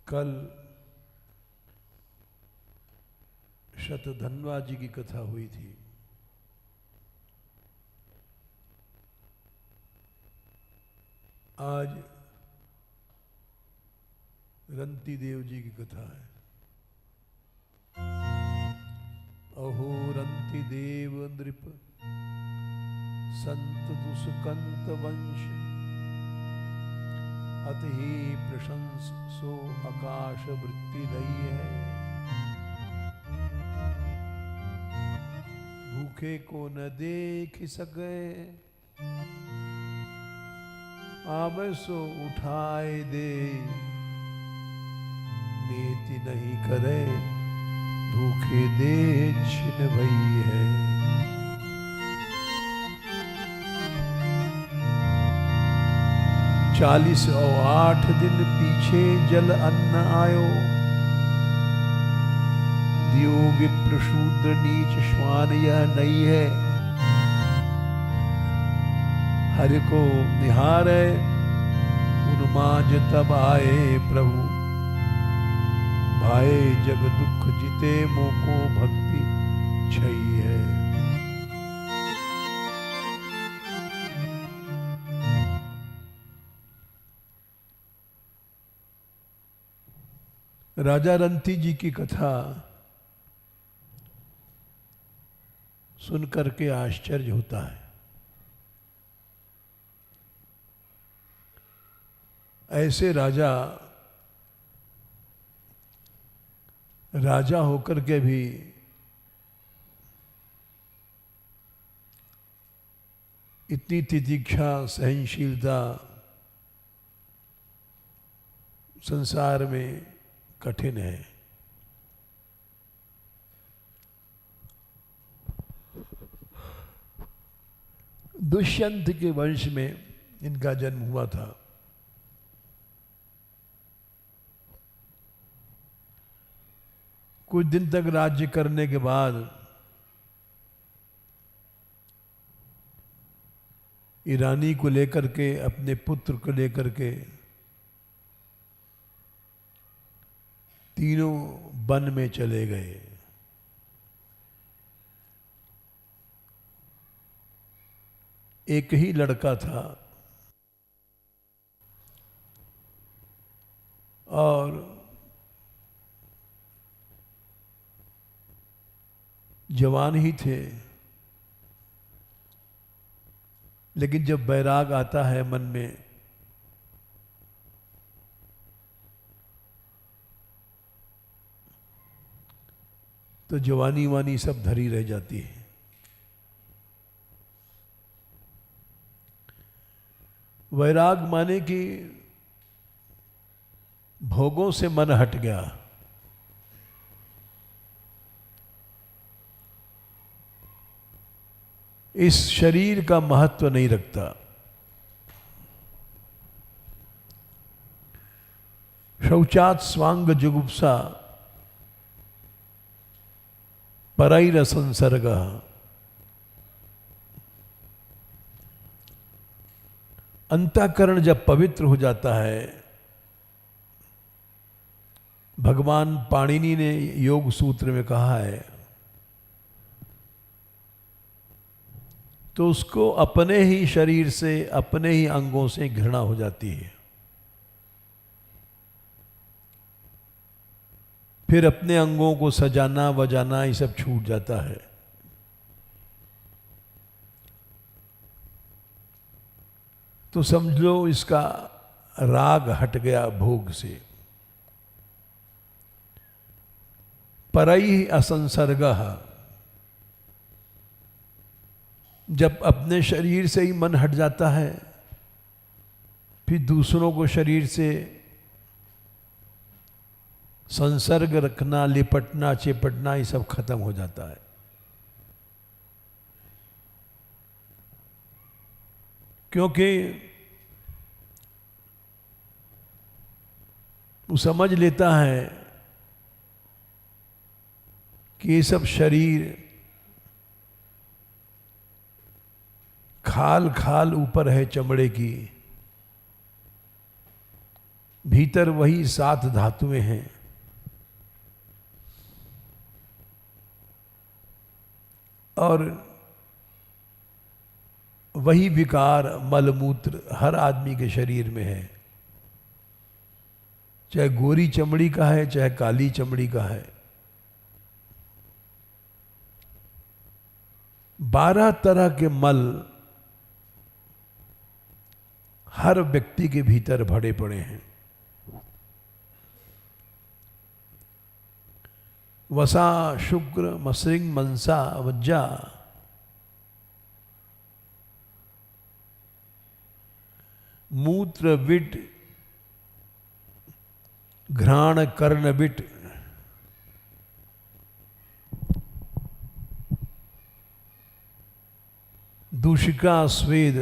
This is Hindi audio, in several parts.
कल शतधन्वा जी की कथा हुई थी। आज रंती देव जी की कथा है। अहो रंती देव नृप संत दुष्कंत वंश अति ही प्रशंस सो आकाश वृत्ति रही है। भूखे को न देख सके आब सो उठाए दे। नीति नहीं करे भूखे दे छिन भई है। 40 और 8 दिन पीछे जल अन्न आयो। दियो विप्र शूद्र नीच श्वान यह नहीं है। हरि को निहारे उन्माज तब आए प्रभु। भाए जग दुख जिते मोको भक्ति छई है। राजा रंती जी की कथा सुनकर के आश्चर्य होता है। ऐसे राजा होकर के भी इतनी तितिक्षा सहनशीलता संसार में कठिन है। दुष्यंत के वंश में इनका जन्म हुआ था। कुछ दिन तक राज्य करने के बाद ईरानी को लेकर के, अपने पुत्र को लेकर के तीनों वन में चले गए। एक ही लड़का था और जवान ही थे, लेकिन जब बैराग आता है मन में तो जवानी वानी सब धरी रह जाती है। वैराग माने कि भोगों से मन हट गया। इस शरीर का महत्व नहीं रखता। शौचात स्वांग जुगुप्सा परैर संसर्ग। अंतःकरण जब पवित्र हो जाता है, भगवान पाणिनि ने योग सूत्र में कहा है, तो उसको अपने ही शरीर से, अपने ही अंगों से घृणा हो जाती है। फिर अपने अंगों को सजाना वजाना ये सब छूट जाता है। तो समझ लो इसका राग हट गया भोग से। परई असंसर्गः, जब अपने शरीर से ही मन हट जाता है, फिर दूसरों को शरीर से संसर्ग रखना, लिपटना चिपटना ये सब खत्म हो जाता है। क्योंकि वो समझ लेता है कि ये सब शरीर खाल खाल ऊपर है चमड़े की, भीतर वही 7 धातुएं हैं। और वही विकार मलमूत्र हर आदमी के शरीर में है, चाहे गोरी चमड़ी का है चाहे काली चमड़ी का है। 12 तरह के मल हर व्यक्ति के भीतर भरे पड़े हैं। वसा, शुक्र, मसृंग, मनसा, वज्जा, मूत्र, विट, घ्राण, कर्ण, विट, दूषिका, स्वेद,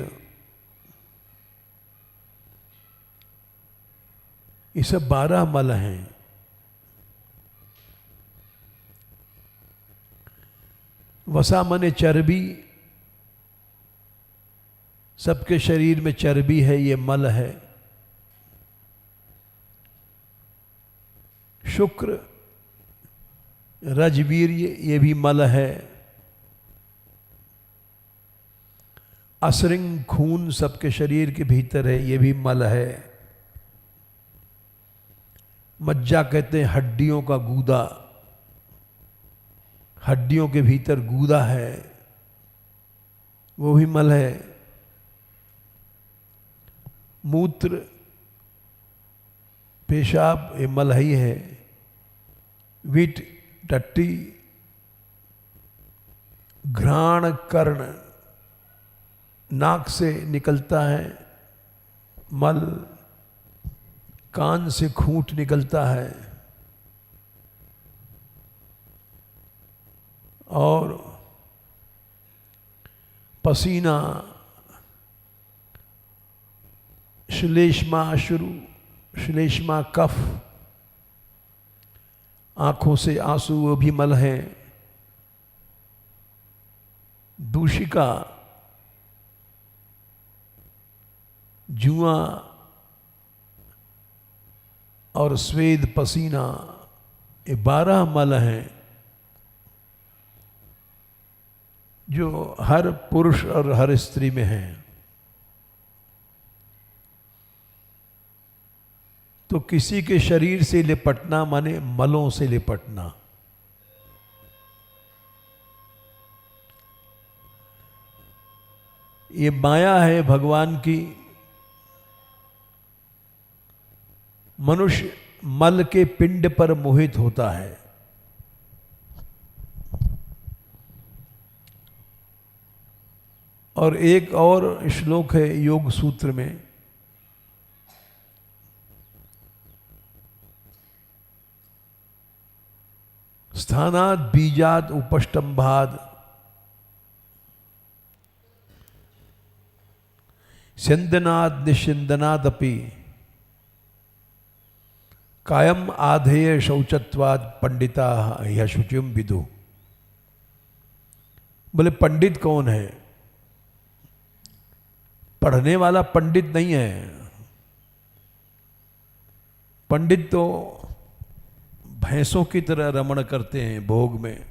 ये सब 12 मल हैं। वसा माने चर्बी, सबके शरीर में चर्बी है, ये मल है। शुक्र, रजवीर्य, ये भी मल है। असृंग, खून सबके शरीर के भीतर है, ये भी मल है। मज्जा कहते हैं हड्डियों का गूदा, हड्डियों के भीतर गूदा है, वो भी मल है। मूत्र, पेशाब, ये मल ही है। विट, टट्टी, घ्राण, कर्ण, नाक से निकलता है मल, कान से खूंट निकलता है, और पसीना, श्लेष्मा अश्रु, श्लेष्मा कफ, आंखों से आंसू, वो भी मल है। दूषिका, जुआ और स्वेद, पसीना, ये 12 मल हैं जो हर पुरुष और हर स्त्री में हैं। तो किसी के शरीर से लिपटना माने मलों से लिपटना। ये माया है भगवान की। मनुष्य मल के पिंड पर मोहित होता है। और एक और श्लोक है योग सूत्र में, स्थानाद बीजाद उपष्टंभाद स्यंदनाद निश्चिंदनादपि कायम आधेय शौचत्वाद पंडिता यह शुचिम विदु। बोले पंडित कौन है? पढ़ने वाला पंडित नहीं है। पंडित तो भैंसों की तरह रमण करते हैं भोग में।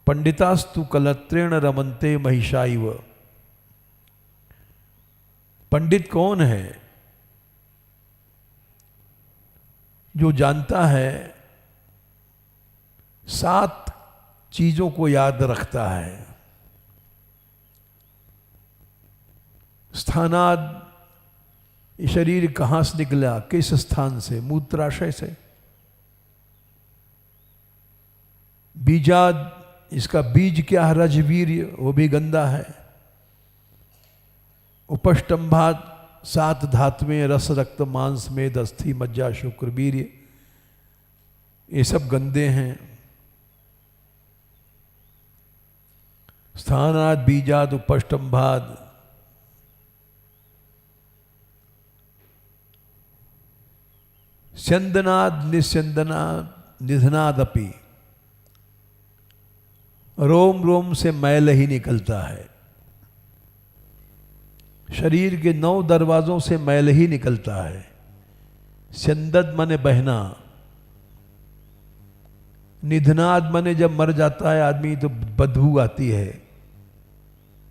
पंडितास्तु कलत्रेण रमन्ते महिषाइव। पंडित कौन है? जो जानता है, 7 चीजों को याद रखता है। स्थानाद, शरीर कहाँ से निकला, किस स्थान से? मूत्राशय से। बीजाद, इसका बीज क्या है? रजवीर्य, वो भी गंदा है। उपष्टंभात, 7 धातुएं, रस, रक्त, मांस, मेद, अस्थि, मज्जा, शुक्र, वीर्य, ये सब गंदे हैं। स्थानाद बीजाद उपष्टंभाद, स्यंदनाद निस्यंदनाद निधनादपि, रोम रोम से मैल ही निकलता है। शरीर के 9 दरवाजों से मैल ही निकलता है। स्यंदद माने बहना, निधनाद माने जब मर जाता है आदमी तो बदबू आती है,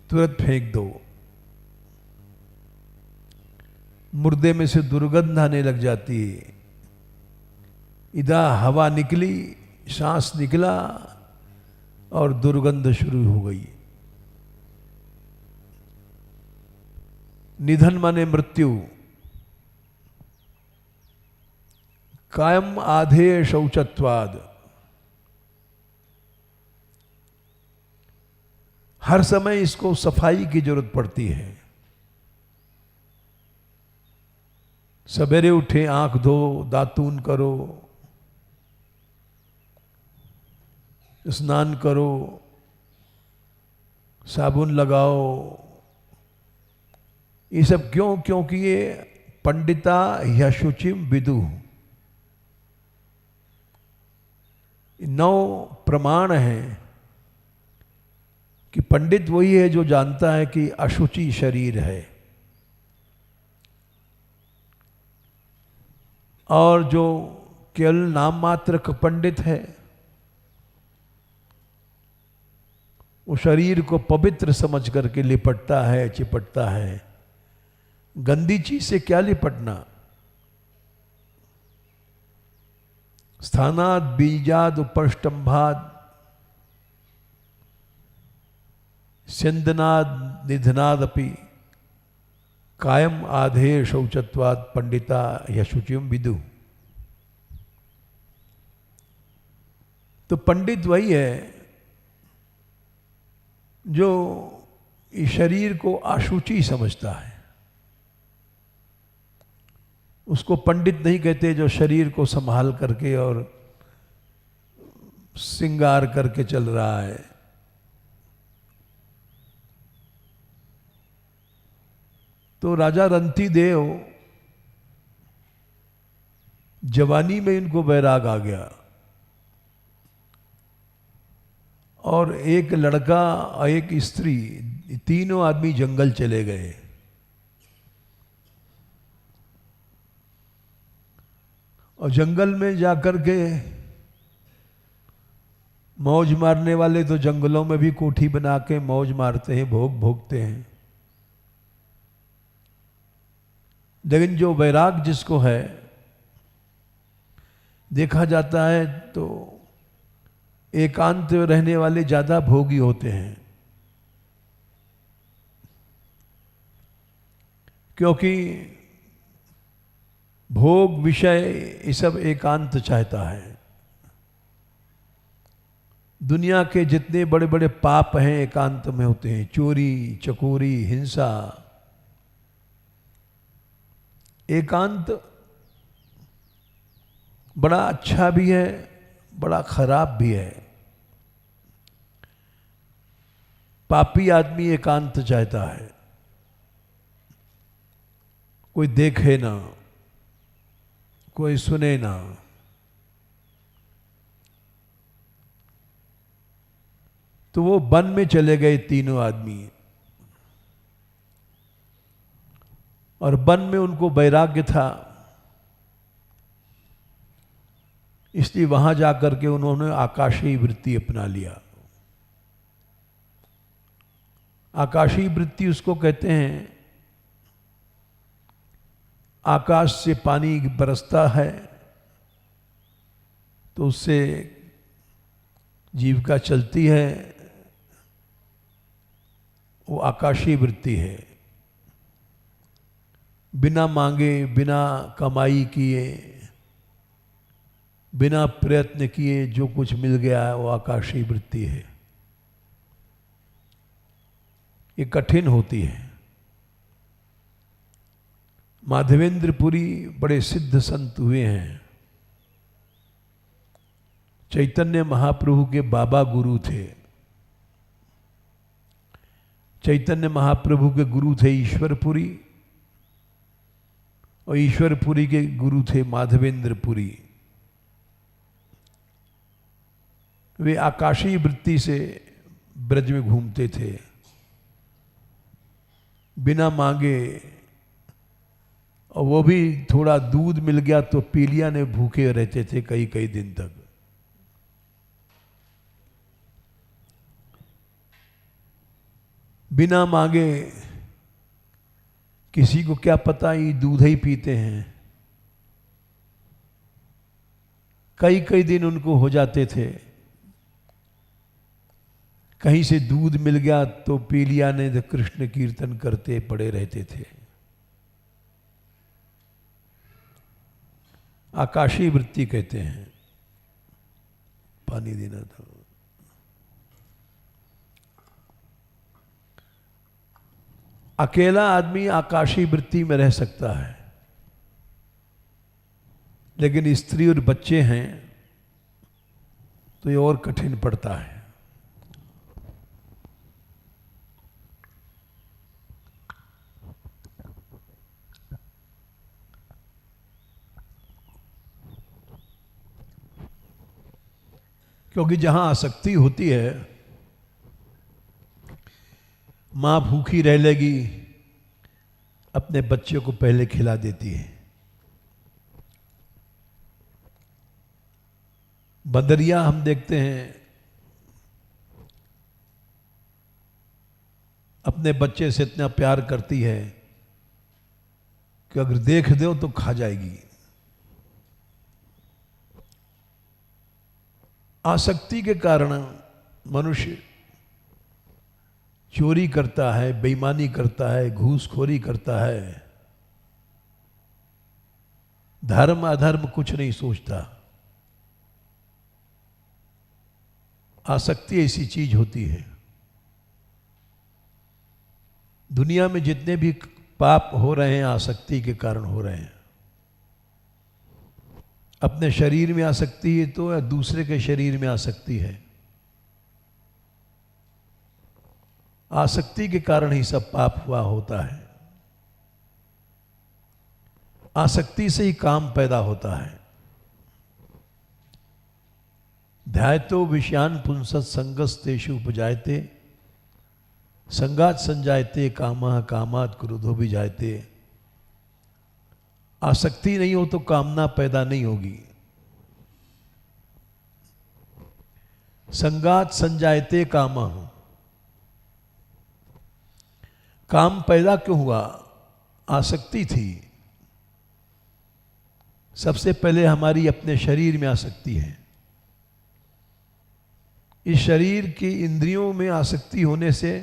तुरंत फेंक दो। मुर्दे में से दुर्गंध आने लग जाती है। इधर हवा निकली, सांस निकला और दुर्गंध शुरू हो गई। निधन माने मृत्यु। कायम आधे शौचत्वाद, हर समय इसको सफाई की जरूरत पड़ती है। सवेरे उठे, आंख धो, दातून करो, स्नान करो, साबुन लगाओ। ये सब क्यों? क्योंकि ये पंडिता ह्यशुचिम विदु, 9 प्रमाण हैं कि पंडित वही है जो जानता है कि अशुचि शरीर है, और जो केवल नाम मात्र का पंडित है वो शरीर को पवित्र समझ करके लिपटता है, चिपटता है। गंदी चीज से क्या लिपटना? स्थानाद बीजाद उपष्टंभाद स्यंदनाद निधनाद अपि कायम आधे शौचत्वाद पंडिता यशुचिम विदु। तो पंडित वही है जो इस शरीर को अशुचि समझता है। उसको पंडित नहीं कहते जो शरीर को संभाल करके और श्रृंगार करके चल रहा है। तो राजा रंती देव, जवानी में इनको वैराग आ गया और एक लड़का और एक स्त्री, तीनों आदमी जंगल चले गए। और जंगल में जाकर के मौज मारने वाले तो जंगलों में भी कोठी बना के मौज मारते हैं, भोग भोगते हैं। लेकिन जो वैराग जिसको है, देखा जाता है तो एकांत रहने वाले ज्यादा भोगी होते हैं, क्योंकि भोग विषय ये सब एकांत चाहता है। दुनिया के जितने बड़े बड़े पाप हैं एकांत में होते हैं। चोरी, चकोरी, हिंसा। एकांत बड़ा अच्छा भी है, बड़ा खराब भी है। पापी आदमी एकांत चाहता है, कोई देखे ना, कोई सुने ना। तो वो वन में चले गए तीनों आदमी, और वन में उनको वैराग्य था, इसलिए वहां जाकर के उन्होंने आकाशीय वृत्ति अपना लिया। आकाशीय वृत्ति उसको कहते हैं, आकाश से पानी बरसता है तो उससे जीविका चलती है, वो आकाशीय वृत्ति है। बिना मांगे, बिना कमाई किए, बिना प्रयत्न किए जो कुछ मिल गया है वो आकाशीय वृत्ति है। ये कठिन होती है। माधवेंद्रपुरी बड़े सिद्ध संत हुए हैं। चैतन्य महाप्रभु के बाबा गुरु थे। चैतन्य महाप्रभु के गुरु थे ईश्वरपुरी, और ईश्वरपुरी के गुरु थे माधवेंद्रपुरी। वे आकाशीय वृत्ति से ब्रज में घूमते थे। बिना मांगे, और वो भी थोड़ा दूध मिल गया तो पी लिया, ने भूखे रहते थे कई कई दिन तक। बिना मांगे, किसी को क्या पता ही दूध ही पीते हैं, कई कई दिन उनको हो जाते थे। कहीं से दूध मिल गया तो पी लिया, ने तो कृष्ण कीर्तन करते पड़े रहते थे। आकाशीय वृत्ति कहते हैं। पानी देना था। अकेला आदमी आकाशीय वृत्ति में रह सकता है, लेकिन स्त्री और बच्चे हैं तो ये और कठिन पड़ता है। क्योंकि जहां आसक्ति होती है, मां भूखी रह लेगी, अपने बच्चे को पहले खिला देती है। बंदरिया हम देखते हैं अपने बच्चे से इतना प्यार करती है कि अगर देख दो तो खा जाएगी। आसक्ति के कारण मनुष्य चोरी करता है, बेईमानी करता है, घूसखोरी करता है, धर्म अधर्म कुछ नहीं सोचता। आसक्ति ऐसी चीज होती है। दुनिया में जितने भी पाप हो रहे हैं आसक्ति के कारण हो रहे हैं। अपने शरीर में आसक्ति है तो या दूसरे के शरीर में आसक्ति है, आसक्ति के कारण ही सब पाप हुआ होता है। आसक्ति से ही काम पैदा होता है। ध्यायतो विषयान पुंसत संगस्तेषु उपजायते, संगात संजायते कामः कामात् क्रोधो विजायते। आसक्ति नहीं हो तो कामना पैदा नहीं होगी। संगात संजायते कामः, काम पैदा क्यों हुआ? आसक्ति थी। सबसे पहले हमारी अपने शरीर में आसक्ति है। इस शरीर की इंद्रियों में आसक्ति होने से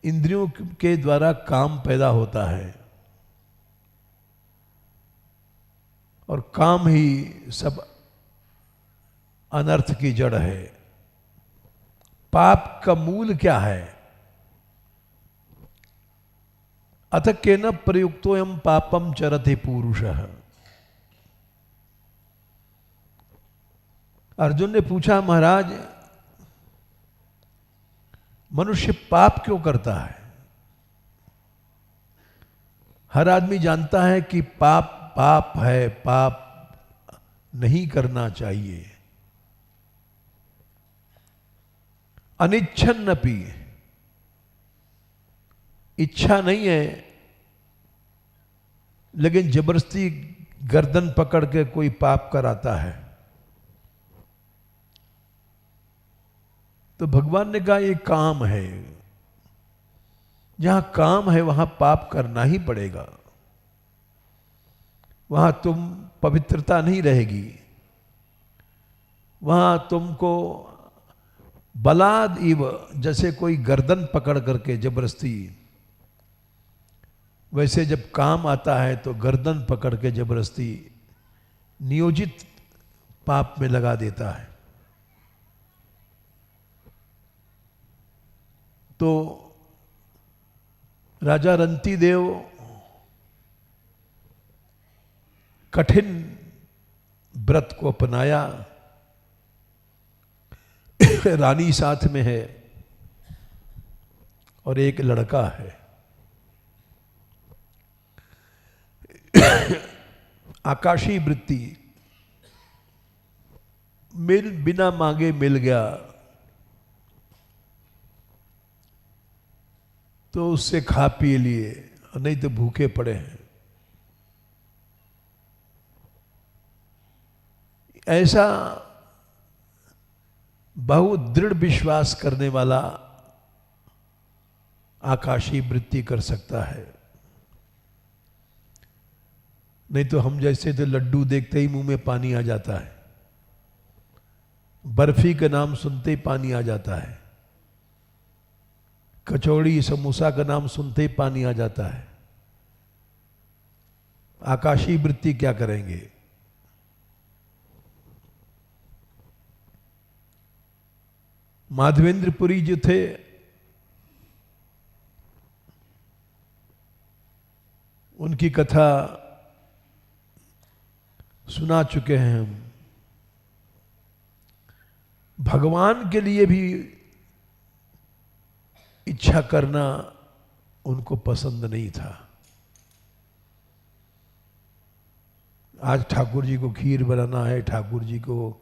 इंद्रियों के द्वारा काम पैदा होता है, और काम ही सब अनर्थ की जड़ है। पाप का मूल क्या है? अथ केन प्रयुक्तोयम पापम चरते पुरुषः। अर्जुन ने पूछा, महाराज मनुष्य पाप क्यों करता है? हर आदमी जानता है कि पाप पाप है, पाप नहीं करना चाहिए। अनिच्छन्नपि, इच्छा नहीं है लेकिन जबरदस्ती गर्दन पकड़ के कोई पाप कराता है। तो भगवान ने कहा ये काम है, जहां काम है वहां पाप करना ही पड़ेगा। वहां तुम पवित्रता नहीं रहेगी, वहां तुमको बलाद इव, जैसे कोई गर्दन पकड़ करके जबरदस्ती, वैसे जब काम आता है तो गर्दन पकड़ के जबरदस्ती नियोजित पाप में लगा देता है। तो राजा रंती देव कठिन व्रत को अपनाया। रानी साथ में है और एक लड़का है। आकाशीय वृत्ति, बिना मांगे मिल गया। तो उससे खा पी लिए, नहीं तो भूखे पड़े हैं। ऐसा बहुत दृढ़ विश्वास करने वाला आकाशीय वृत्ति कर सकता है। नहीं तो हम जैसे तो लड्डू देखते ही मुंह में पानी आ जाता है, बर्फी का नाम सुनते ही पानी आ जाता है, कचौड़ी समोसा का नाम सुनते ही पानी आ जाता है। आकाशीय वृत्ति क्या करेंगे? माधवेंद्रपुरी जो थे, उनकी कथा सुना चुके हैं हम। भगवान के लिए भी इच्छा करना उनको पसंद नहीं था। आज ठाकुर जी को खीर बनाना है, ठाकुर जी को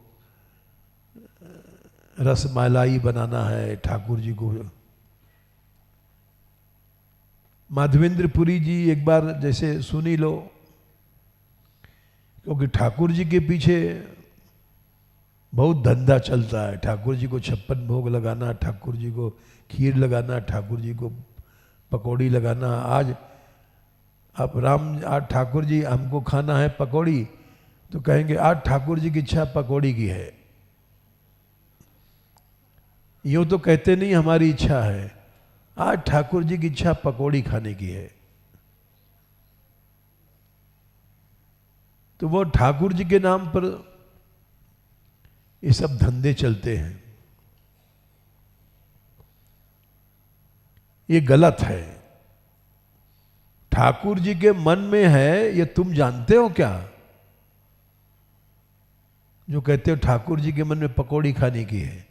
रसमलाई बनाना है, ठाकुर जी को। माधवेंद्रपुरी जी एक बार जैसे सुनी लो, क्योंकि ठाकुर जी के पीछे बहुत धंधा चलता है। ठाकुर जी को 56 भोग लगाना, ठाकुर जी को खीर लगाना, ठाकुर जी को पकौड़ी लगाना। आज ठाकुर जी हमको खाना है पकौड़ी, तो कहेंगे आज ठाकुर जी की इच्छा पकौड़ी की है। यूं तो कहते नहीं हमारी इच्छा है, आज ठाकुर जी की इच्छा पकौड़ी खाने की है। तो वो ठाकुर जी के नाम पर ये सब धंधे चलते हैं, ये गलत है। ठाकुर जी के मन में है ये तुम जानते हो क्या? जो कहते हो ठाकुर जी के मन में पकौड़ी खाने की है,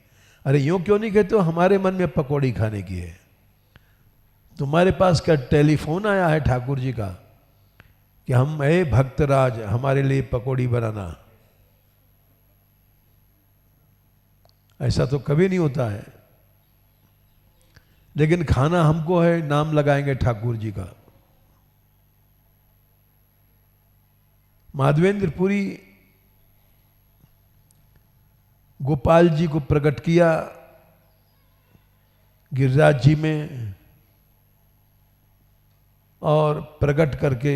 अरे यूं क्यों नहीं कहते हो हमारे मन में पकौड़ी खाने की है? तुम्हारे पास क्या टेलीफोन आया है ठाकुर जी का कि हम भक्तराज हमारे लिए पकौड़ी बनाना? ऐसा तो कभी नहीं होता है। लेकिन खाना हमको है, नाम लगाएंगे ठाकुर जी का। माधवेंद्रपुरी गोपाल जी को प्रकट किया गिरिराज जी में, और प्रकट करके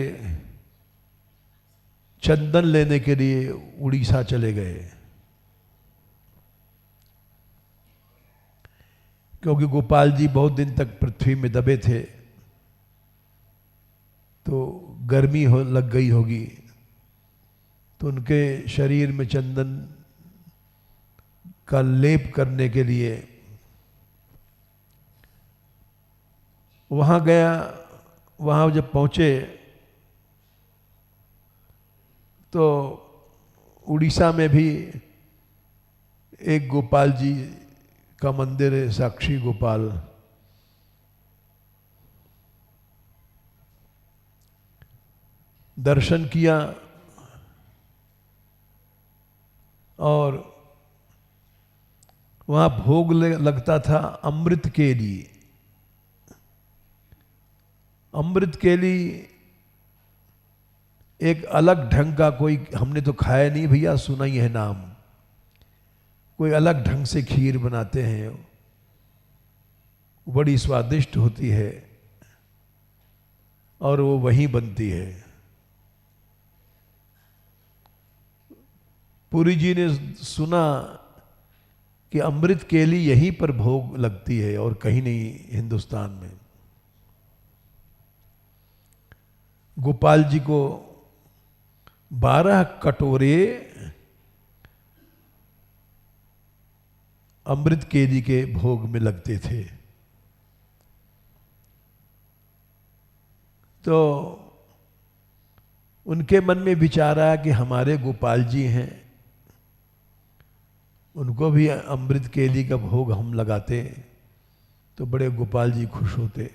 चंदन लेने के लिए उड़ीसा चले गए, क्योंकि गोपाल जी बहुत दिन तक पृथ्वी में दबे थे, तो गर्मी लग गई होगी, तो उनके शरीर में चंदन का लेप करने के लिए वहाँ गया। वहाँ जब पहुँचे तो उड़ीसा में भी एक गोपाल जी का मंदिर है, साक्षी गोपाल। दर्शन किया और वहाँ भोग लगता था अमृत के लिए। अमृत के लिए एक अलग ढंग का, कोई हमने तो खाया नहीं भैया, सुना ही है नाम, कोई अलग ढंग से खीर बनाते हैं, बड़ी स्वादिष्ट होती है और वो वहीं बनती है। पुरी जी ने सुना कि अमृत केली यहीं पर भोग लगती है और कहीं नहीं हिंदुस्तान में। गोपाल जी को 12 कटोरे अमृत केली के भोग में लगते थे। तो उनके मन में विचार आया कि हमारे गोपाल जी हैं, उनको भी अमृत केली का भोग हम लगाते तो बड़े गोपाल जी खुश होते।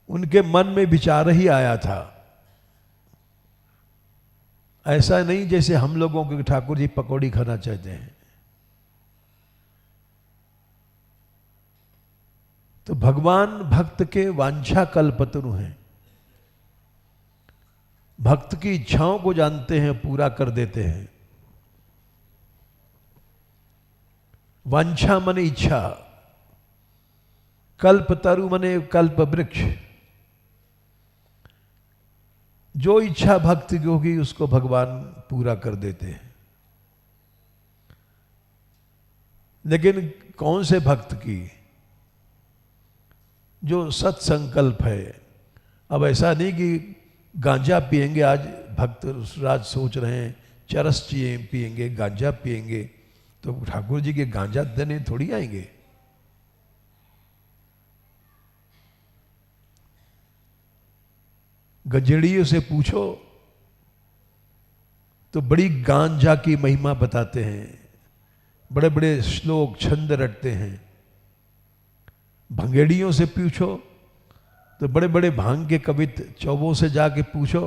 उनके मन में विचार ही आया था, ऐसा नहीं जैसे हम लोगों के ठाकुर जी पकौड़ी खाना चाहते हैं। तो भगवान भक्त के वांछा कल्पतरु हैं, भक्त की इच्छाओं को जानते हैं, पूरा कर देते हैं। वांछा मने इच्छा, कल्पतरु मने कल्प वृक्ष। जो इच्छा भक्त की होगी उसको भगवान पूरा कर देते हैं। लेकिन कौन से भक्त की? जो सत्संकल्प है। अब ऐसा नहीं कि गांजा पिएंगे, आज भक्त राज सोच रहे हैं चरस पिएंगे, गांजा पिएंगे तो ठाकुर जी के गांजा देने थोड़ी आएंगे। गजड़ियों से पूछो तो बड़ी गांजा की महिमा बताते हैं, बड़े बड़े श्लोक छंद रटते हैं। भंगेड़ियों से पूछो तो बड़े बड़े भांग के कवित चौबों से जाके पूछो।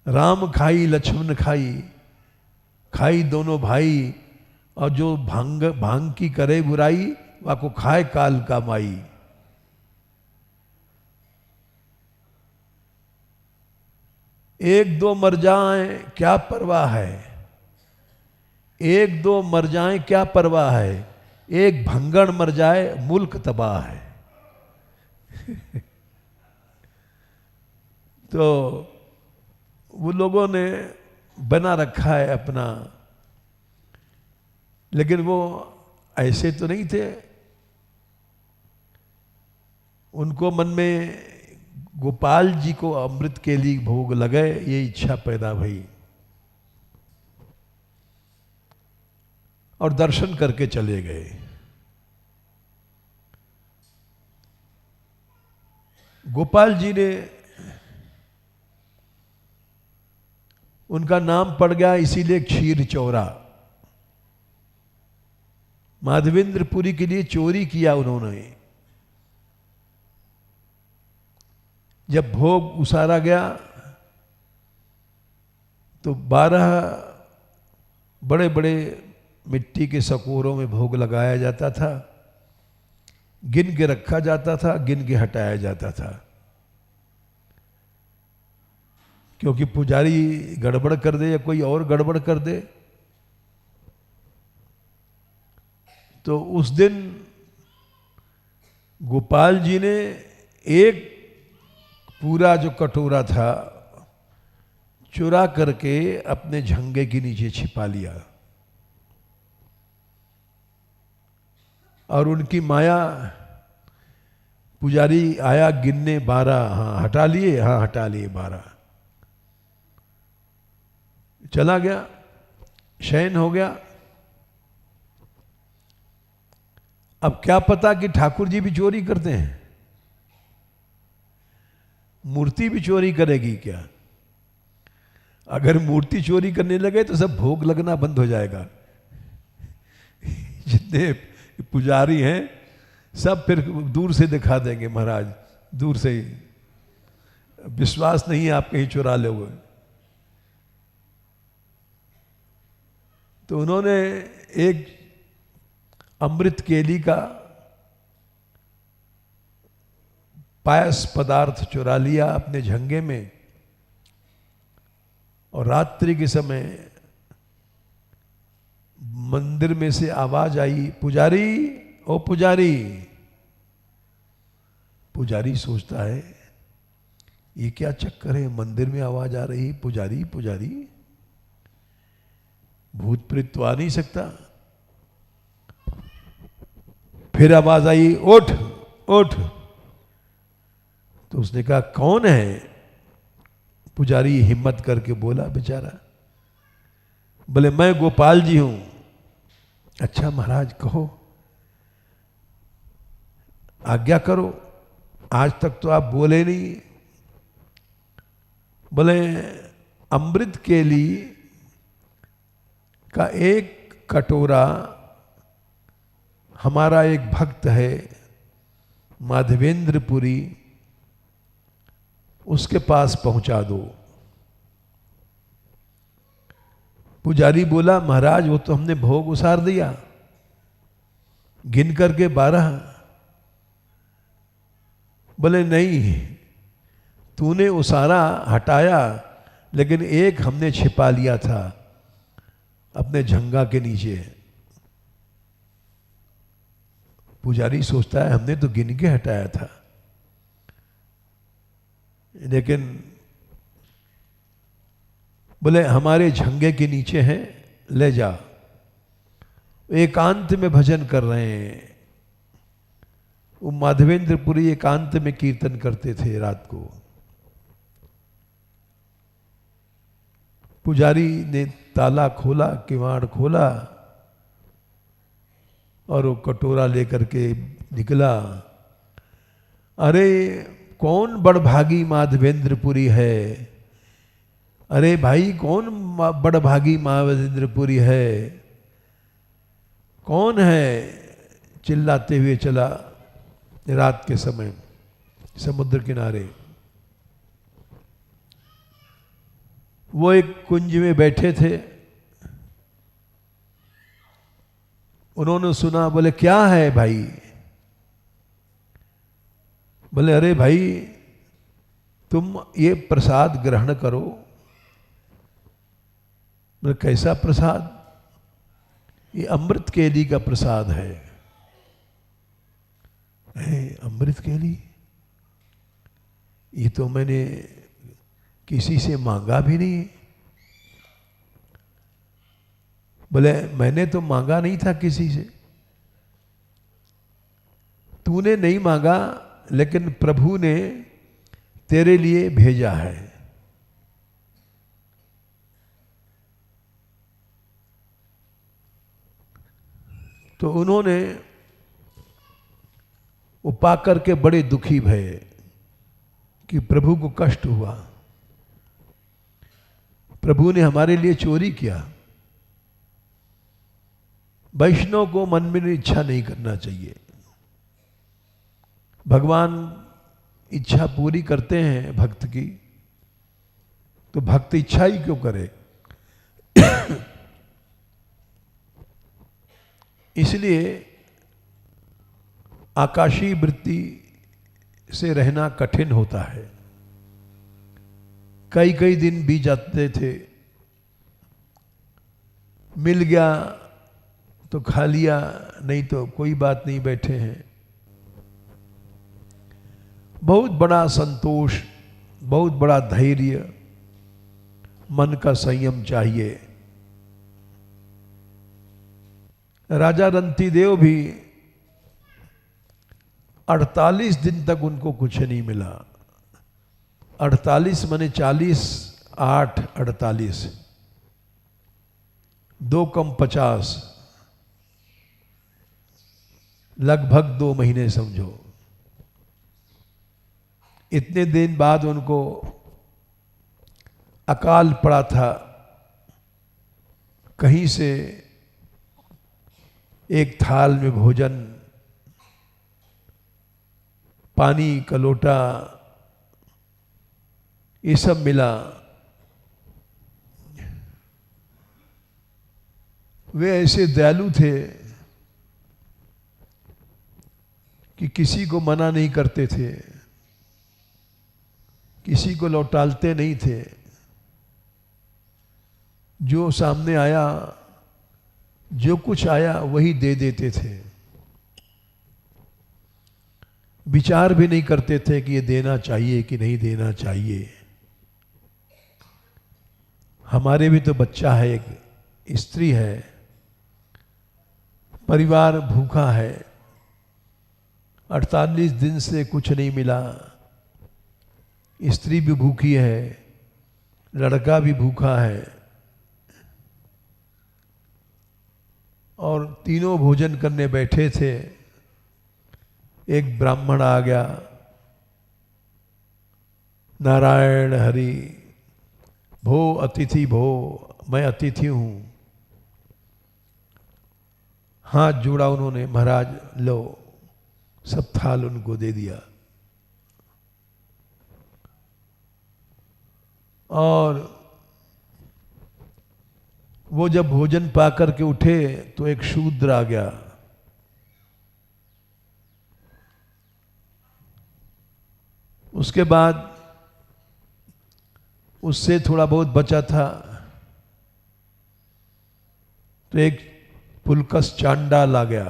राम खाई लक्ष्मण खाई, खाई दोनों भाई, और जो भांग की करे बुराई वह को खाए काल का माई। एक दो मर जाएं क्या परवाह है, एक दो मर जाएं क्या परवाह है, एक भंगड़ मर जाए मुल्क तबाह है। तो वो लोगों ने बना रखा है अपना, लेकिन वो ऐसे तो नहीं थे। उनको मन में गोपाल जी को अमृत के लिए भोग लगे, ये इच्छा पैदा भई, और दर्शन करके चले गए। गोपाल जी ने, उनका नाम पड़ गया इसीलिए क्षीर चौरा। माधवेंद्रपुरी के लिए चोरी किया उन्होंने। जब भोग उसारा गया तो 12 बड़े बड़े मिट्टी के सकोरों में भोग लगाया जाता था, गिन के रखा जाता था, गिन के हटाया जाता था। क्योंकि पुजारी गड़बड़ कर दे या कोई और गड़बड़ कर दे तो उस दिन गोपाल जी ने एक पूरा जो कटोरा था चुरा करके अपने झंगे के नीचे छिपा लिया, और उनकी माया, पुजारी आया गिनने 12, हाँ हटा लिए, हाँ हटा लिए 12, चला गया, शयन हो गया। अब क्या पता कि ठाकुर जी भी चोरी करते हैं, मूर्ति भी चोरी करेगी क्या? अगर मूर्ति चोरी करने लगे तो सब भोग लगना बंद हो जाएगा। जितने पुजारी हैं सब फिर दूर से दिखा देंगे, महाराज दूर से ही, विश्वास नहीं है आप कहीं चुरा लोगे। तो उन्होंने एक अमृत केली का पायस पदार्थ चुरा लिया अपने झंगे में, और रात्रि के समय मंदिर में से आवाज आई, पुजारी, ओ पुजारी। पुजारी सोचता है ये क्या चक्कर है, मंदिर में आवाज आ रही, पुजारी पुजारी, भूत प्रेत तो आ नहीं सकता। फिर आवाज आई, उठ उठ। तो उसने कहा कौन है? पुजारी हिम्मत करके बोला बेचारा, बोले मैं गोपाल जी हूं। अच्छा महाराज कहो, आज्ञा करो, आज तक तो आप बोले नहीं। बोले अमृत के लिए का एक कटोरा हमारा एक भक्त है माधवेंद्रपुरी, उसके पास पहुंचा दो। पुजारी बोला महाराज वो तो हमने भोग उसार दिया, गिन करके 12। बोले नहीं, तूने वो सारा हटाया, लेकिन एक हमने छिपा लिया था अपने झंगा के नीचे। पुजारी सोचता है हमने तो गिन के हटाया था, लेकिन बोले हमारे झंगे के नीचे है, ले जा। एकांत में भजन कर रहे हैं। वो माधवेंद्रपुरी एकांत में कीर्तन करते थे रात को। पुजारी ने ताला खोला, किवाड़ खोला और वो कटोरा लेकर के निकला। अरे कौन बड़भागी माधवेंद्रपुरी है, अरे भाई कौन बड़भागी माधवेंद्रपुरी है, कौन है, चिल्लाते हुए चला रात के समय समुद्र किनारे। वो एक कुंज में बैठे थे, उन्होंने सुना। बोले क्या है भाई? बोले अरे भाई तुम ये प्रसाद ग्रहण करो। बोले कैसा प्रसाद? ये अमृत केली का प्रसाद है। अमृत केली? ये तो मैंने किसी से मांगा भी नहीं। बोले मैंने तो मांगा नहीं था किसी से। तूने नहीं मांगा, लेकिन प्रभु ने तेरे लिए भेजा है। तो उन्होंने वो पाकर के बड़े दुखी भये कि प्रभु को कष्ट हुआ, प्रभु ने हमारे लिए चोरी किया। वैष्णव को मन में इच्छा नहीं करना चाहिए। भगवान इच्छा पूरी करते हैं भक्त की, तो भक्त इच्छा ही क्यों करे? इसलिए आकाशीय वृत्ति से रहना कठिन होता है। कई कई दिन बीत जाते थे, मिल गया तो खा लिया, नहीं तो कोई बात नहीं, बैठे हैं। बहुत बड़ा संतोष, बहुत बड़ा धैर्य, मन का संयम चाहिए। राजा रंतीदेव भी 48 दिन तक उनको कुछ नहीं मिला। 48 माने 40, 8 48, 2 कम 50, लगभग 2 महीने समझो। इतने दिन बाद उनको अकाल पड़ा था। कहीं से एक थाल में भोजन, पानी का लोटा, ये सब मिला। वे ऐसे दयालु थे कि किसी को मना नहीं करते थे, किसी को लौटालते नहीं थे। जो सामने आया, जो कुछ आया वही दे देते थे। विचार भी नहीं करते थे कि ये देना चाहिए कि नहीं देना चाहिए। हमारे भी तो बच्चा है, एक स्त्री है, परिवार भूखा है, 48 दिन से कुछ नहीं मिला। स्त्री भी भूखी है, लड़का भी भूखा है, और तीनों भोजन करने बैठे थे। एक ब्राह्मण आ गया, नारायण हरि, भो अतिथि भो, मैं अतिथि हूं। हाथ जोड़ा उन्होंने, महाराज लो, सब थाल उनको दे दिया। और वो जब भोजन पा करके उठे तो एक शूद्र आ गया। उसके बाद उससे थोड़ा बहुत बचा था तो एक पुलकस चांडाल आ गया,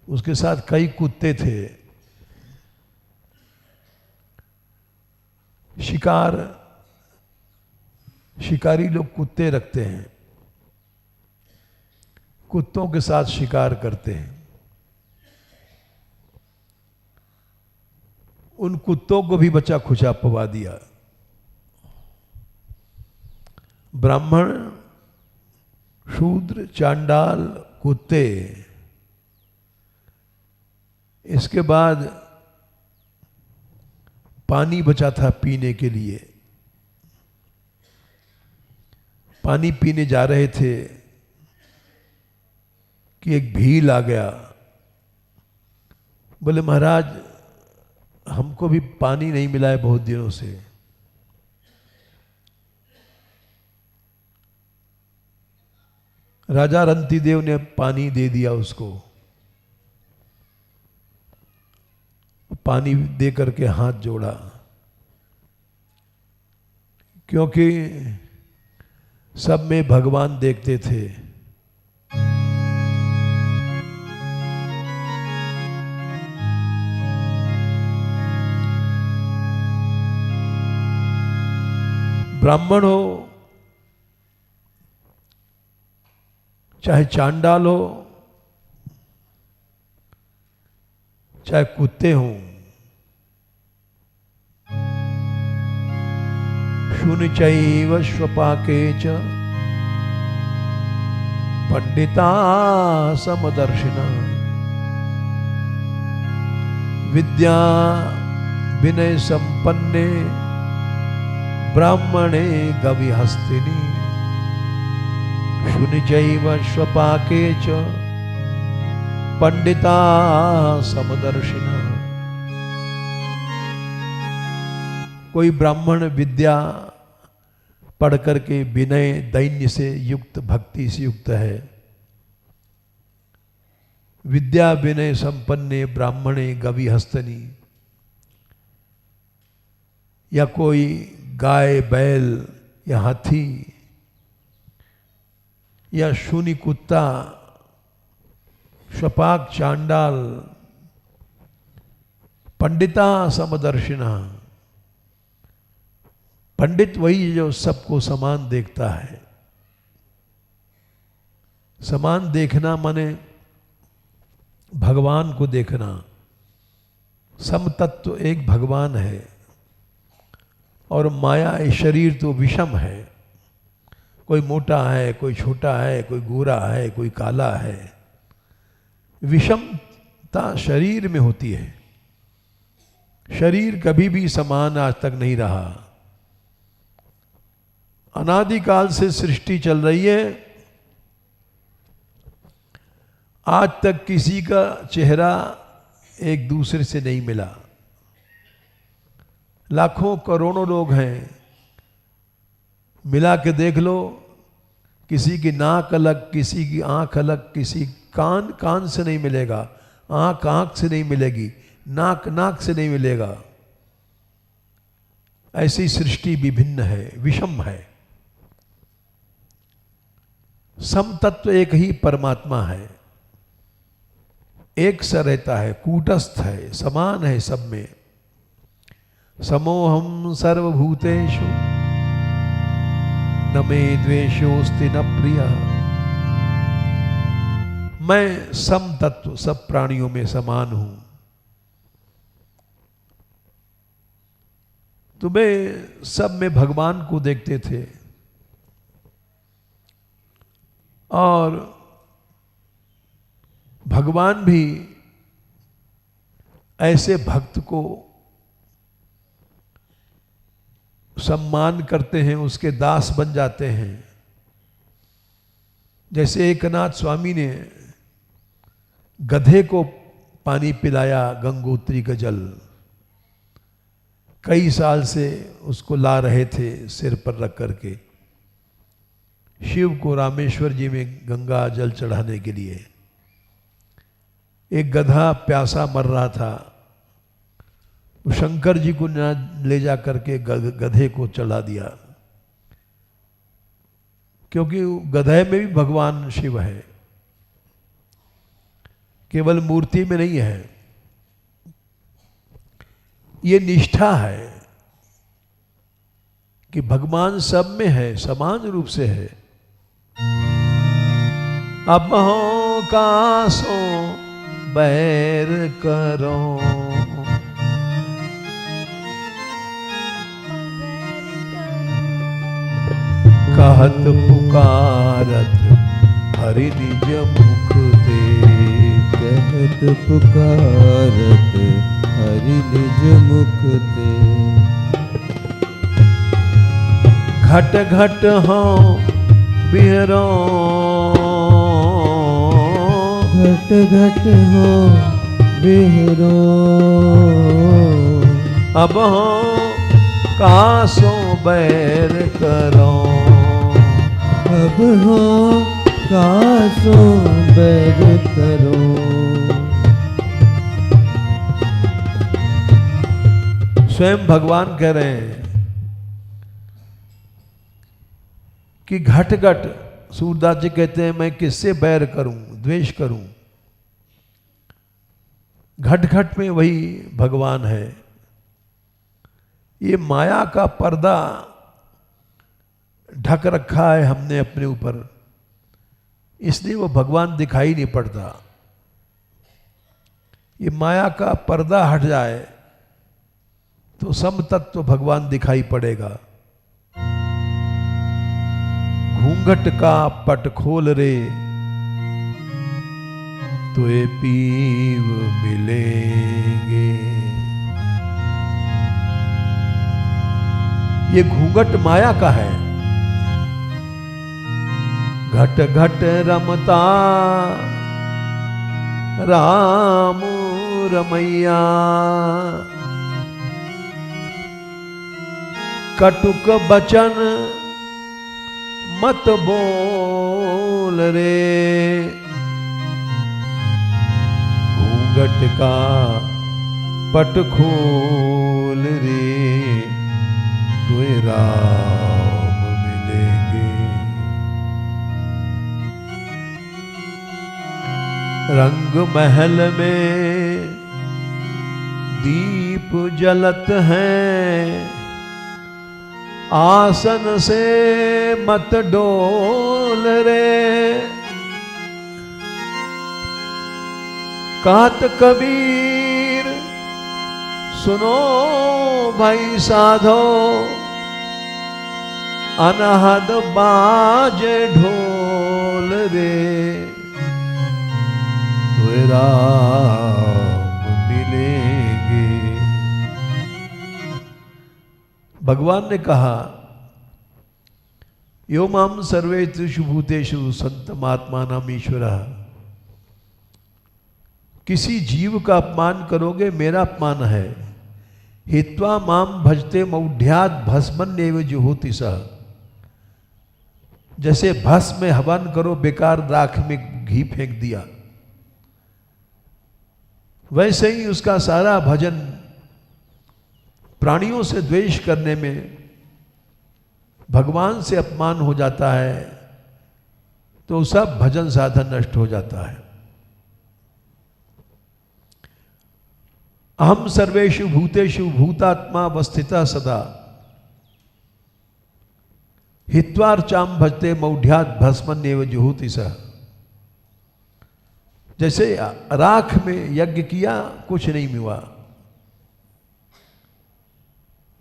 उसके साथ कई कुत्ते थे। शिकारी लोग कुत्ते रखते हैं, कुत्तों के साथ शिकार करते हैं। उन कुत्तों को भी बचा खुचा पवा दिया। ब्राह्मण, शूद्र, चांडाल, कुत्ते। इसके बाद पानी बचा था पीने के लिए। पानी पीने जा रहे थे कि एक भील आ गया। बोले महाराज हमको भी पानी नहीं मिला है बहुत दिनों से। राजा रंतिदेव ने पानी दे दिया उसको। पानी दे करके हाथ जोड़ा, क्योंकि सब में भगवान देखते थे। ब्राह्मण हो चाहे चांडाल हो चाहे कुत्ते हों, शून्य चैव स्वपाके च पंडिता समदर्शिना विद्या विनय संपन्ने ब्राह्मणे गविहस्तिनी शून्य चैव स्वपाके च पंडिता समदर्शिना। कोई ब्राह्मण विद्या पढ़ करके विनय दैन्य से युक्त, भक्ति से युक्त है। विद्या विनय संपन्ने ब्राह्मणे गविहस्तनी। या कोई गाय बैल या हाथी या शूनी कुत्ता, स्वपाक चांडाल, पंडिता समदर्शिना। पंडित वही जो सबको समान देखता है। समान देखना माने भगवान को देखना। समतत्व एक भगवान है और माया शरीर तो विषम है। कोई मोटा है, कोई छोटा है, कोई गोरा है, कोई काला है। विषमता शरीर में होती है। शरीर कभी भी समान आज तक नहीं रहा। अनादिकाल से सृष्टि चल रही है, आज तक किसी का चेहरा एक दूसरे से नहीं मिला। लाखों करोड़ों लोग हैं, मिला के देख लो, किसी की नाक अलग, किसी की आंख अलग, किसी कान कान से नहीं मिलेगा, आंख आंख से नहीं मिलेगी, नाक नाक से नहीं मिलेगा। ऐसी सृष्टि विभिन्न है, विषम है। समतत्व एक ही परमात्मा है, एक सा रहता है, कूटस्थ है, समान है सब में। समोहम सर्वभूतेषु न मे द्वेषोस्ति न प्रिय। मैं समतत्व सब प्राणियों में समान हूं। तुम्हें सब में भगवान को देखते थे और भगवान भी ऐसे भक्त को सम्मान करते हैं, उसके दास बन जाते हैं। जैसे एकनाथ स्वामी ने गधे को पानी पिलाया, गंगोत्री का जल। कई साल से उसको ला रहे थे सिर पर रख करके शिव को रामेश्वर जी में गंगा जल चढ़ाने के लिए। एक गधा प्यासा मर रहा था, शंकर जी को ना ले जा करके गधे को चला दिया, क्योंकि गधे में भी भगवान शिव है, केवल मूर्ति में नहीं है। ये निष्ठा है कि भगवान सब में है, समान रूप से है। अब हो कासो बैर करो, कहत पुकारत हरि निज मुख दे, कहत पुकारत हरि निज मुख दे। घट घट हो बिहरो, घट घट हो बिहरो, अब हो कासो बैर करो, अब हो कासो बैर करो। स्वयं भगवान कह रहे हैं कि घट घट, सूरदास जी कहते हैं मैं किससे बैर करूं, द्वेष करूं। घट घट में वही भगवान है। ये माया का पर्दा ढक रखा है हमने अपने ऊपर, इसलिए वो भगवान दिखाई नहीं पड़ता। ये माया का पर्दा हट जाए तो सम तत्व भगवान दिखाई पड़ेगा। घूंघट का पट खोल रे तुए पीव मिलेंगे। ये घूंघट माया का है। घट घट रमता राम रमैया, कटुक बचन मत बोल रे, घूंघट का पट खोल रे तुए राम मिलेंगे। रंग महल में दीप जलत हैं, आसन से मत डोल रे, कहत कबीर सुनो भाई साधो, अनहद बाज ढोल रे तुए राम मिलेंगे। भगवान ने कहा यो माम सर्वेषु भूतेषु संतमात्मानाम ईश्वरः, किसी जीव का अपमान करोगे मेरा अपमान है। हित्वा माम भजते मौढ़्यात् भस्मन्येव जुहोति सः, जैसे भस्म में हवन करो बेकार राख में घी फेंक दिया, वैसे ही उसका सारा भजन प्राणियों से द्वेष करने में भगवान से अपमान हो जाता है, तो सब भजन साधन नष्ट हो जाता है। अहम सर्वेषु भूतेषु भूतात्मा अवस्थिता सदा, हित्वार्चाम भजते मौढ़्यात् भस्मन्येव जुहोति सः। जैसे राख में यज्ञ किया कुछ नहीं हुआ,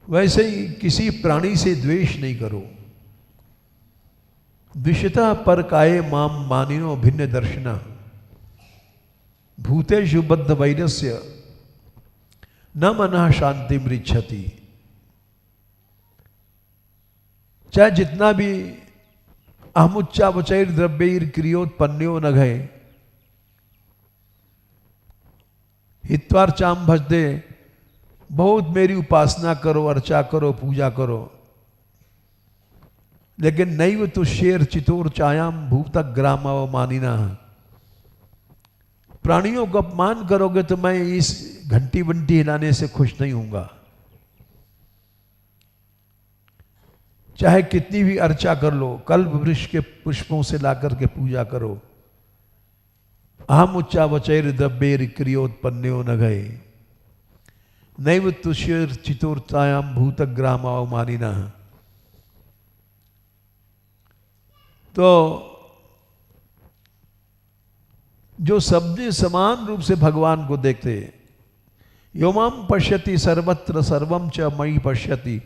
वैसे ही किसी प्राणी से द्वेष नहीं करो। द्विषता पर काये माम मानिनो भिन्न दर्शना, भूतेषु बद्ध वैरस्य न मनः शांति मृच्छति। चाहे जितना भी अहमुच्चावचैर द्रव्यैर क्रियोत्पन्नो न गए, हित्वार्चाम भजते, बहुत मेरी उपासना करो, अर्चा करो, पूजा करो, लेकिन नैव तो शेर चितोर चायाम भूतक ग्रामाव मानिना, प्राणियों को अपमान करोगे तो मैं इस घंटी बंटी हिलाने से खुश नहीं होऊंगा। चाहे कितनी भी अर्चा कर लो, कल्प वृक्ष के पुष्पों से लाकर के पूजा करो। अहम उच्चा वचैर द्रव्येर क्रियोत्पन्नो न गए नैव तुष्यर चितोर्तायाम भूतग्रामाव मानिना। तो जो सबने समान रूप से भगवान को देखते, योमाम पश्यति सर्वत्र सर्वम च मयि पश्यति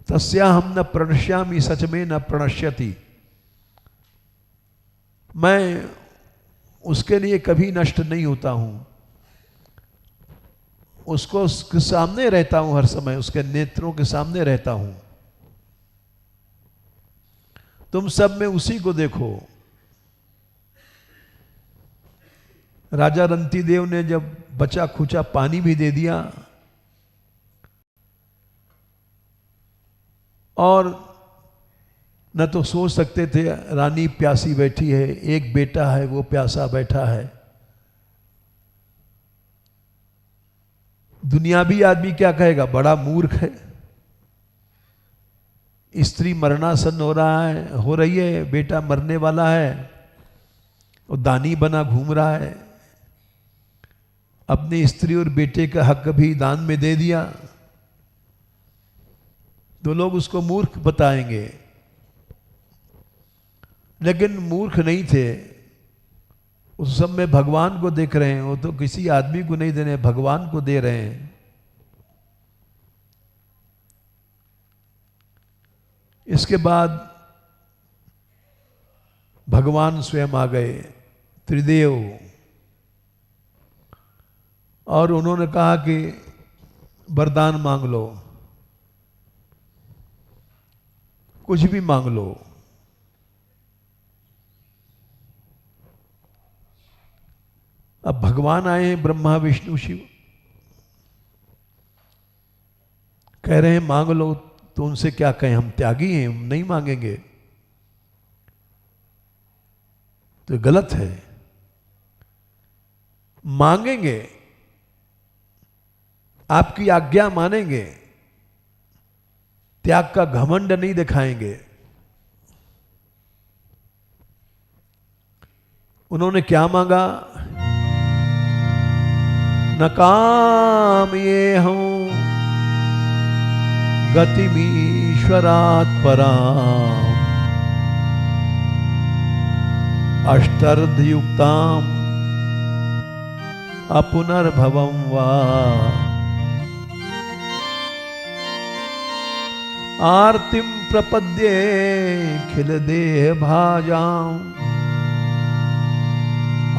तस्या हम न प्रणश्यामि सच में न प्रणश्यति। मैं उसके लिए कभी नष्ट नहीं होता हूं, उसको उसके सामने रहता हूं, हर समय उसके नेत्रों के सामने रहता हूं। तुम सब में उसी को देखो। राजा रंती देव ने जब बचा खुचा पानी भी दे दिया और न तो सोच सकते थे रानी प्यासी बैठी है, एक बेटा है वो प्यासा बैठा है। दुनियावी आदमी क्या कहेगा, बड़ा मूर्ख है। स्त्री मरणासन हो रही है, बेटा मरने वाला है, और दानी बना घूम रहा है, अपनी स्त्री और बेटे का हक भी दान में दे दिया, तो लोग उसको मूर्ख बताएंगे। लेकिन मूर्ख नहीं थे, उस सब में भगवान को देख रहे हैं। वो तो किसी आदमी को नहीं दे रहे, भगवान को दे रहे हैं। इसके बाद भगवान स्वयं आ गए, त्रिदेव, और उन्होंने कहा कि वरदान मांग लो, कुछ भी मांग लो। अब भगवान आए हैं ब्रह्मा विष्णु शिव, कह रहे हैं मांग लो, तो उनसे क्या कहें, हम त्यागी हैं, हम नहीं मांगेंगे, तो गलत है। मांगेंगे, आपकी आज्ञा मानेंगे, त्याग का घमंड नहीं दिखाएंगे। उन्होंने क्या मांगा, न काम ये हूं गतिमीश्वरात् पराम अष्टर्धयुक्ताम अपुनर्भवं वा आर्तिम प्रपद्ये खिल देह भाजाम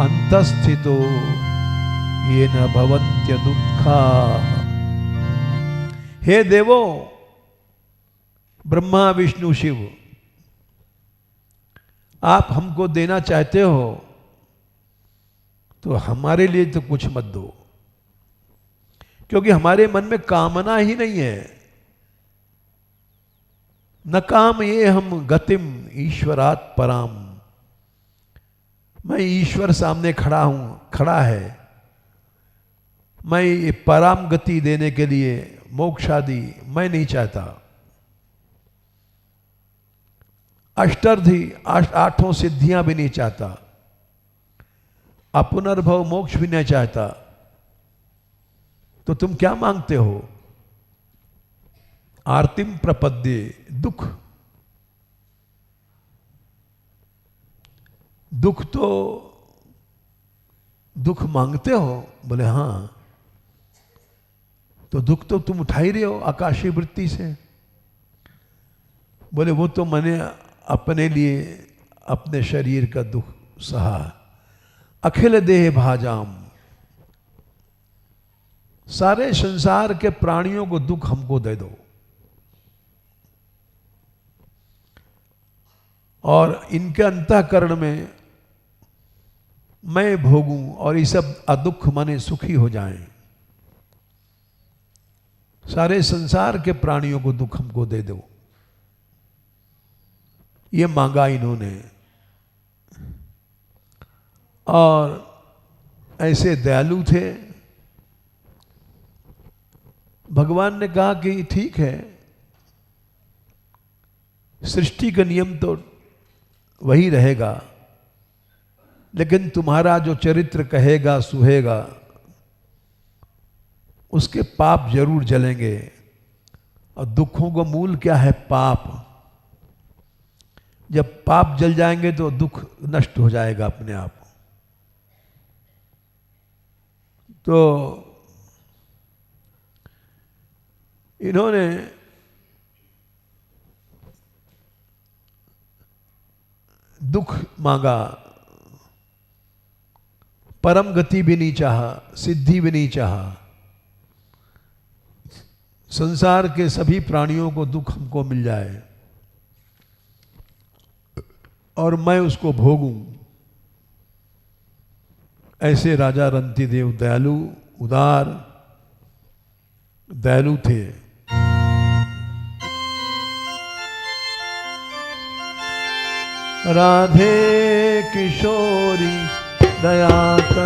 अंतस्थितो ये न भवन्त्य दुखा। हे देवो, ब्रह्मा विष्णु शिव, आप हमको देना चाहते हो तो हमारे लिए तो कुछ मत दो, क्योंकि हमारे मन में कामना ही नहीं है। न काम ये हम गतिम ईश्वरात् पराम, मैं ईश्वर सामने खड़ा है, मैं ये पराम गति देने के लिए मोक्ष आदि मैं नहीं चाहता। अष्टर्धि आठों सिद्धियां भी नहीं चाहता, अपुनर्भव मोक्ष भी नहीं चाहता, तो तुम क्या मांगते हो? आर्तिम प्रपद्ये, दुख। दुख मांगते हो? बोले हां। तो दुख तो तुम उठा ही रहे हो आकाशीय वृत्ति से। बोले वो तो मैंने अपने लिए अपने शरीर का दुख सहा। अखिल देह भाजाम, सारे संसार के प्राणियों को दुख हमको दे दो, और इनके अंतःकरण में मैं भोगूं, और ये सब अदुख माने सुखी हो जाएं। सारे संसार के प्राणियों को दुख हमको दे दो, ये मांगा इन्होंने। और ऐसे दयालु थे भगवान ने कहा कि ठीक है, सृष्टि का नियम तो वही रहेगा, लेकिन तुम्हारा जो चरित्र कहेगा सुहेगा उसके पाप जरूर जलेंगे। और दुखों का मूल क्या है? पाप। जब पाप जल जाएंगे तो दुख नष्ट हो जाएगा अपने आप। तो इन्होंने दुख मांगा, परम गति भी नहीं चाहा, सिद्धि भी नहीं चाहा। संसार के सभी प्राणियों को दुख हमको मिल जाए और मैं उसको भोगूं। ऐसे राजा रंतिदेव दयालु, उदार, दयालु थे। राधे किशोरी दया कर